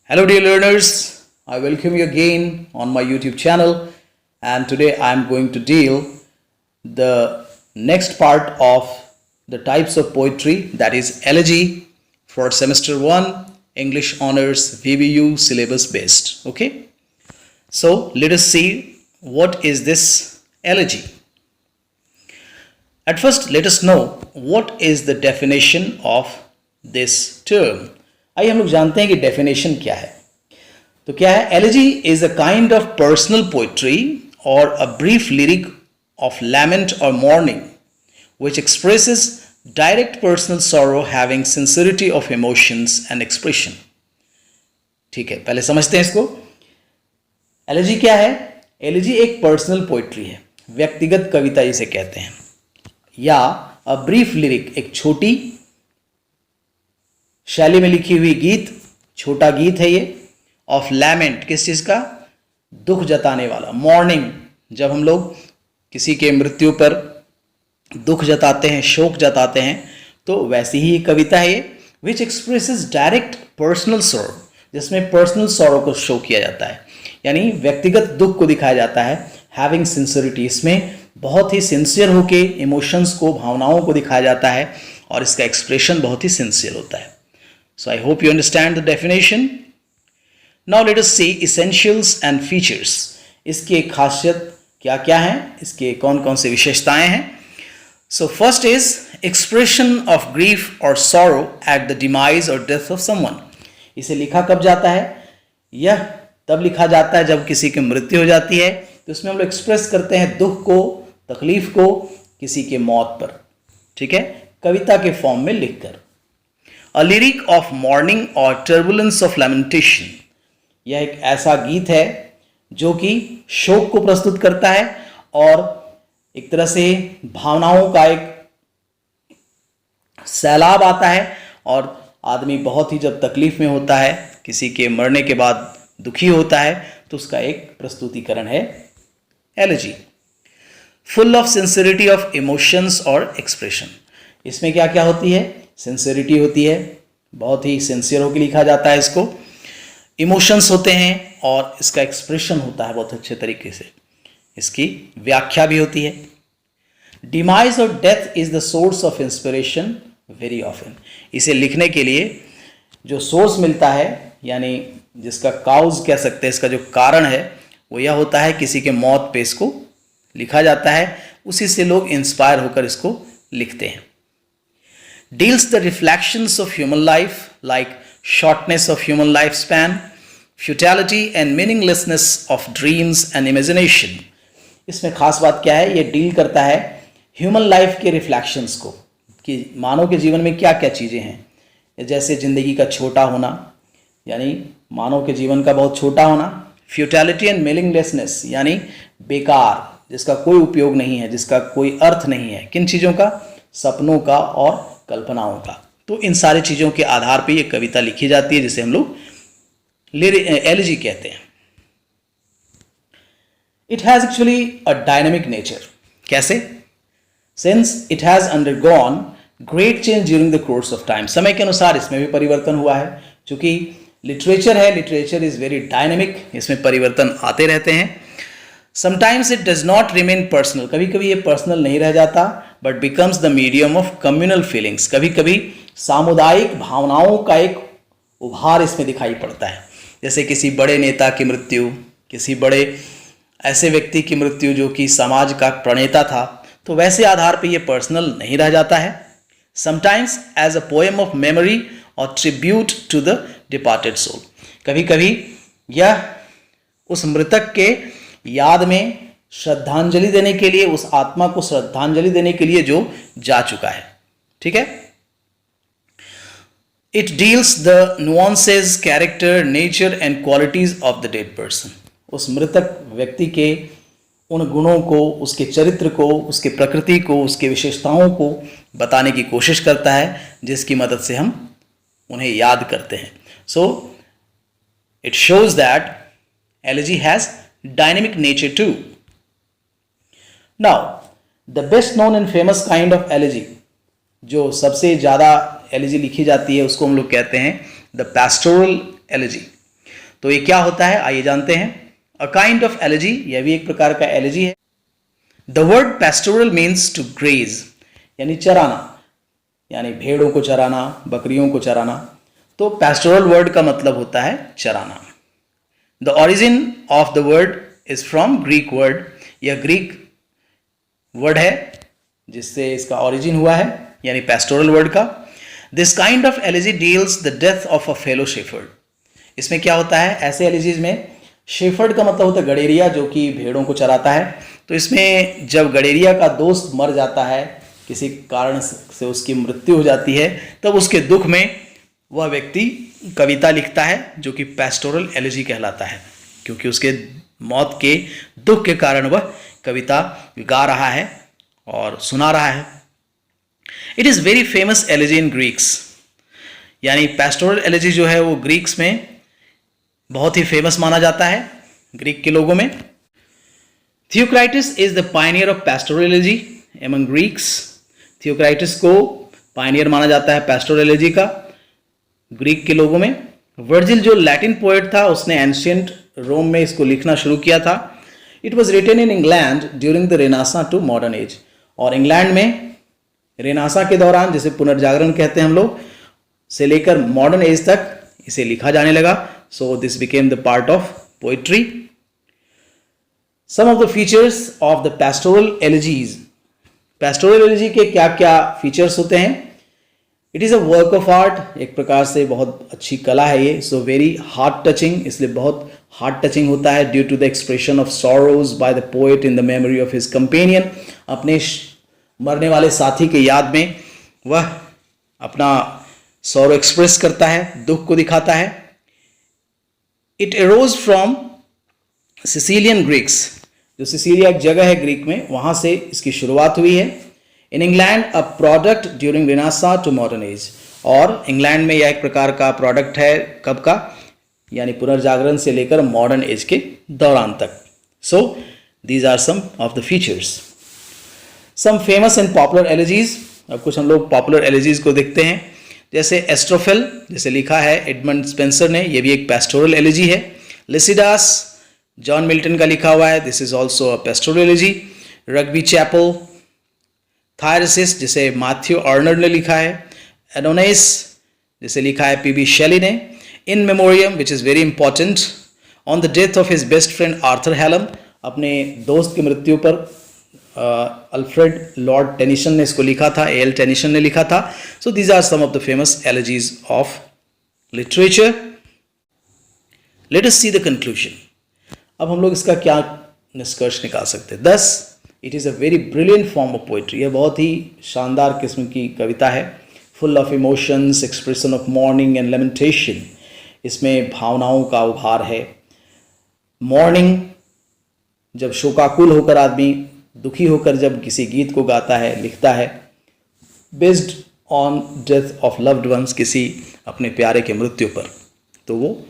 Hello, dear learners. I welcome you again on my YouTube channel, and today I am going to deal the next part of the types of poetry, that is elegy for semester 1 English honors VBU syllabus based. Okay, so let us see what is this elegy. At first, let us know what is the definition of this term. आइए हम लोग जानते हैं कि definition क्या है. तो क्या है? Elegy is a kind of personal poetry और a brief lyric of lament और mourning which expresses direct personal sorrow having sincerity of emotions and expression. ठीक है, पहले समझते हैं इसको. एलेजी क्या है? एलेजी एक पर्सनल पोइट्री है, व्यक्तिगत कविता इसे कहते हैं, या अ ब्रीफ लिरिक एक छोटी शैली में लिखी हुई गीत, छोटा गीत है ये, ऑफ लैमेंट किस चीज का? दुख जताने वाला. मॉर्निंग जब हम लोग किसी के मृत्यु पर दुख जताते हैं, शोक जताते हैं, तो वैसी ही कविता है ये, विच एक्सप्रेसेस डायरेक्ट पर्सनल सॉरो, जिसमें पर्सनल सॉरो को शो किया जाता है, यानी व्यक्तिगत दुख को दिखाया जाता है. हैविंग सिंसियरिटी, इसमें बहुत ही सिंसियर होके इमोशंस को, भावनाओं को दिखाया जाता है, और इसका एक्सप्रेशन बहुत ही सिंसियर होता है. So I hope you understand the definition. Now let us see essentials and features. इसकी खासियत क्या क्या है, इसके कौन कौन से विशेषताएं हैं. So first is expression of grief or sorrow at the demise or death of someone. इसे लिखा कब जाता है? यह तब लिखा जाता है जब किसी की मृत्यु हो जाती है, तो इसमें हम लोग एक्सप्रेस करते हैं दुख को, तकलीफ को किसी के मौत पर. ठीक है, कविता के फॉर्म में लिखकर. A lyric of mourning or turbulence of lamentation. यह एक ऐसा गीत है जो कि शोक को प्रस्तुत करता है और एक तरह से भावनाओं का एक सैलाब आता है, और आदमी बहुत ही जब तकलीफ में होता है, किसी के मरने के बाद दुखी होता है, तो उसका एक प्रस्तुतिकरण है elegy. Full of sincerity of emotions और एक्सप्रेशन. इसमें क्या क्या होती है? सिंसियरिटी होती है, बहुत ही सिंसियर होकर लिखा जाता है इसको. इमोशंस होते हैं और इसका एक्सप्रेशन होता है बहुत अच्छे तरीके से, इसकी व्याख्या भी होती है. डिमाइज और death is the source of inspiration very often. इसे लिखने के लिए जो सोर्स मिलता है, यानी जिसका काउज कह सकते हैं, इसका जो कारण है, वो यह होता है किसी के मौत पे इसको लिखा जाता है, उसी से लोग इंस्पायर होकर इसको लिखते हैं. Deals the reflections of human life like shortness of human lifespan, futility and meaninglessness of dreams and imagination. इसमें खास बात क्या है? ये डील करता है ह्यूमन लाइफ के रिफ्लेक्शंस को, कि मानव के जीवन में क्या क्या चीज़ें हैं, जैसे ज़िंदगी का छोटा होना, यानी मानव के जीवन का बहुत छोटा होना. फ्यूटिलिटी एंड मीनिंगलेसनेस, यानी बेकार, जिसका कोई उपयोग नहीं है, जिसका कोई अर्थ नहीं है. किन चीज़ों का? सपनों का और कल्पनाओं का. तो इन सारी चीज़ों के आधार पे ये कविता लिखी जाती है, जिसे हम लोग एलेजी कहते हैं. It has actually a dynamic nature. कैसे? Since it has undergone great change during the course of time. समय के अनुसार इसमें भी परिवर्तन हुआ है. चूंकि लिटरेचर है, लिटरेचर इज वेरी डायनेमिक, इसमें परिवर्तन आते रहते हैं. Sometimes it does not remain personal. कभी कभी ये पर्सनल नहीं रह जाता, but becomes the medium of communal feelings. कभी कभी सामुदायिक भावनाओं का एक उभार इसमें दिखाई पड़ता है, जैसे किसी बड़े नेता की मृत्यु, किसी बड़े ऐसे व्यक्ति की मृत्यु जो कि समाज का प्रणेता था, तो वैसे आधार पे ये पर्सनल नहीं रह जाता है. Sometimes as a poem of memory और tribute to the departed soul. कभी कभी यह उस मृतक के याद में श्रद्धांजलि देने के लिए, उस आत्मा को श्रद्धांजलि देने के लिए जो जा चुका है. ठीक है. It deals the nuances, character, nature and qualities of the dead person. उस मृतक व्यक्ति के उन गुणों को, उसके चरित्र को, उसके प्रकृति को, उसके विशेषताओं को बताने की कोशिश करता है, जिसकी मदद से हम उन्हें याद करते हैं. So it shows that elegy has dynamic nature too. Now, the best known and famous kind of elegy, जो सबसे ज़्यादा एलिजी लिखी जाती है, उसको हम लोग कहते हैं द पैस्टोरल एलिजी. तो ये क्या होता है आइए जानते हैं। अ काइंड ऑफ एलर्जी, यह भी एक प्रकार का एलर्जी है। The word pastoral means to graze, यानी चराना, यानी भेड़ों को चराना, बकरियों को चराना। तो पेस्टोरल वर्ड का मतलब होता है चराना। The origin of the word is from Greek word, यह ग्रीक वर्ड है जिससे इसका ओरिजिन हुआ है, यानी पेस्टोरल वर्ड का। This kind of allergy deals the death of a fellow shepherd. इसमें क्या होता है, ऐसे एलर्जीज में शेफर्ड का मतलब होता है गडेरिया, जो कि भेड़ों को चराता है। तो इसमें जब गडेरिया का दोस्त मर जाता है, किसी कारण से उसकी मृत्यु हो जाती है, तब उसके दुख में वह व्यक्ति कविता लिखता है जो कि पेस्टोरल एलर्जी कहलाता है, क्योंकि उसके मौत के दुख के कारण वह कविता गा रहा है और सुना रहा है। It is very famous allergy in Greeks, यानी पेस्टोरल एलर्जी जो है वो ग्रीक्स में बहुत ही फेमस माना जाता है, ग्रीक के लोगों में। Theocritus is the pioneer of pastoral elegy among Greeks. Theocritus को पायनियर माना जाता है पेस्टोरल एलर्जी का ग्रीक के लोगों में। वर्जिल जो लैटिन पोएट था, उसने एंशियंट रोम में इसको लिखना शुरू किया था। It was written in England during the renaissance to modern age, और इंग्लैंड में रेनासा के दौरान, जिसे पुनर्जागरण कहते हैं हम लोग, से लेकर मॉडर्न एज तक इसे लिखा जाने लगा। So this became the part of poetry. Some of the features of the pastoral elegies. Pastoral elegy के क्या क्या फीचर्स होते हैं। It is a work of art, एक प्रकार से बहुत अच्छी कला है ये। सो वेरी हार्ट टचिंग, इसलिए बहुत हार्ट टचिंग होता है। Due to the expression of sorrows by the poet in the memory of his companion, अपने मरने वाले साथी के याद में वह अपना सॉरो एक्सप्रेस करता है, दुख को दिखाता है। It arrows from Sicilian Greeks, जो सिसिलिया एक जगह है ग्रीक में, वहाँ से इसकी शुरुआत हुई है। In England a product during renaissance to modern age, और इंग्लैंड में यह एक प्रकार का प्रोडक्ट है, कब का, यानी पुनर्जागरण से लेकर मॉडर्न एज के दौरान तक। So these are some of the features. Some famous and popular elegies. अब कुछ हम लोग पॉपुलर एलर्जीज को देखते हैं, जैसे एस्ट्रोफिल, जैसे लिखा है एडमंड स्पेंसर ने, यह भी एक पेस्टोरल एलर्जी है। लिसिडास, जॉन मिल्टन का लिखा हुआ है, this is also a pastoral elegy. Rugby Chapel. Thyrsis, जिसे मैथ्यू अर्नल्ड ने लिखा है। एडोनिस, जिसे लिखा है पीबी शेली ने। In Memoriam, which is very important, on the death of his best friend Arthur Hallam, अपने दोस्त की मृत्यु पर अल्फ्रेड लॉर्ड टेनिसन ने इसको लिखा था, एल टेनिसन ने लिखा था। So these are some of the famous elegies of literature. Let us see the conclusion. अब हम लोग इसका क्या निष्कर्ष निकाल सकते हैं। दस, it is a very brilliant form of poetry, यह बहुत ही शानदार किस्म की कविता है। Full of emotions, expression of morning and lamentation, इसमें भावनाओं का उभार है। मॉर्निंग, जब शोकाकुल होकर आदमी, दुखी होकर जब किसी गीत को गाता है, लिखता है, based on death of loved ones, किसी अपने प्यारे के मृत्यु पर, तो वो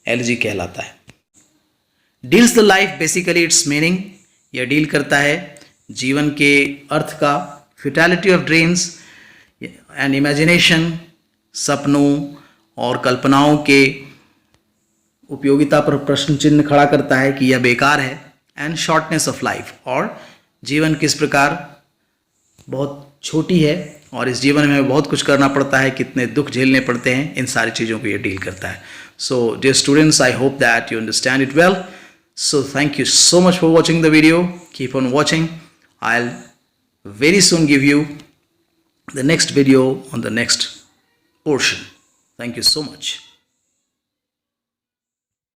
एलर्जी कहलाता है। Deals the life basically it's meaning, यह डील करता है जीवन के अर्थ का। Futility of dreams and imagination, सपनों और कल्पनाओं के उपयोगिता पर प्रश्न चिन्ह खड़ा करता है कि यह बेकार है। एंड शॉर्टनेस ऑफ लाइफ, और जीवन किस प्रकार बहुत छोटी है और इस जीवन में बहुत कुछ करना पड़ता है, कितने दुख झेलने पड़ते हैं, इन सारी चीज़ों को ये डील करता है। So dear students, I hope that you understand it well. So thank you so much for watching the video. Keep on watching. I'll very soon give you the next video on the next portion. Thank you so much.